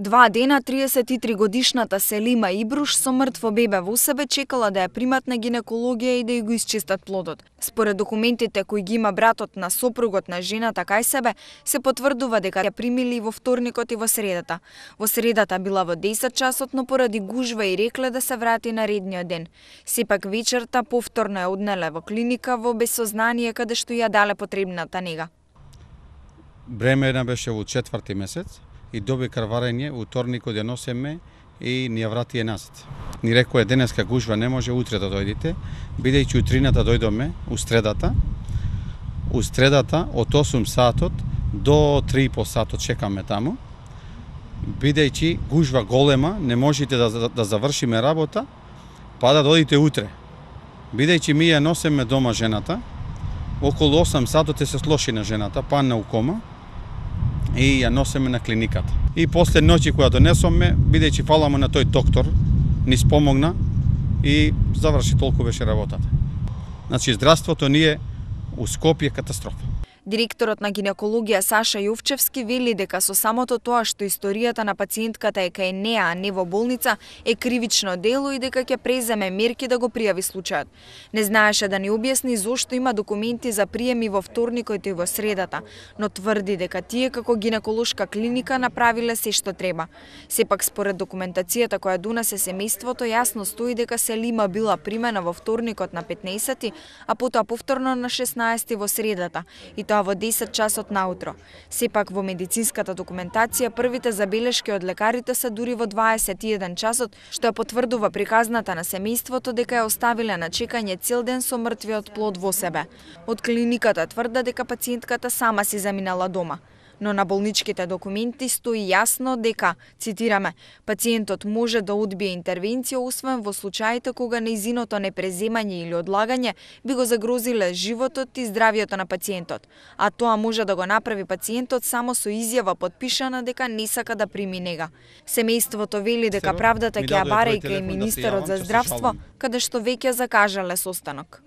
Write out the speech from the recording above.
2 дена 33 годишната Селима Ибруш со мртво бебе во себе чекала да ја примат на гинекологија и да ја го исчистат плодот. Според документите кои ги има братот на сопругот на жената кај себе, се потврдува дека ја примили во вторникот и во средата. Во средата била во 10 часот, но поради гужва и рекле да се врати наредниот ден. Сепак вечерта повторно ја однеле во клиника во безсознание каде што ја дале потребната нега. Бремена беше во 4-ти месец и доби крварење, уторникот ја носеме и ни ја врати назад. Ни рекоа денеска гужва не може, утре да дојдете, бидејќи утрината дојдоме у средата од 8 сатот до 3,5 сатот чекаме таму, бидејќи гужва голема, не можете да завршиме работа, па да дојдете утре. Бидејќи ми ја носеме дома жената, околу 8 сатот се слоши на жената, падна у кома, и ја носеме на клиниката. И после ноќи која донесоме, бидејќи фала му на тој доктор, ни спомогна и заврши толку беше работата. Значи, здравството ни е у Скопје катастрофа. Директорот на гинекологија Саша Јовчевски вели дека со самото тоа што историјата на пациентката е кај неа, а не во болница, е кривично дело и дека ќе преземе мерки да го пријави случајот. Не знаеше да ни објасни зошто има документи за приеми во вторникот и во средата, но тврди дека тие како гинеколошка клиника направиле се што треба. Сепак според документацијата која донесе семејството, јасно стои дека Селима била примена во вторникот на 15, а потоа повторно на 16 во средата, и тоа во 10 часот наутро. Сепак во медицинската документација првите забелешки од лекарите се дури во 21 часот, што ја потврдува приказната на семејството дека ја оставиле на чекање цел ден со мртвиот плод во себе. Од клиниката тврда дека пациентката сама си заминала дома. Но на болничките документи стои јасно дека, цитираме, пациентот може да одбие интервенција освен во случаите кога нејзиното непреземање или одлагање би го загрозиле животот и здравјето на пациентот, а тоа може да го направи пациентот само со изјава потпишана дека не сака да прими нега. Семејството вели дека правдата ќе ја баре и кај министерот за здравство, каде што веќе закажале состанок.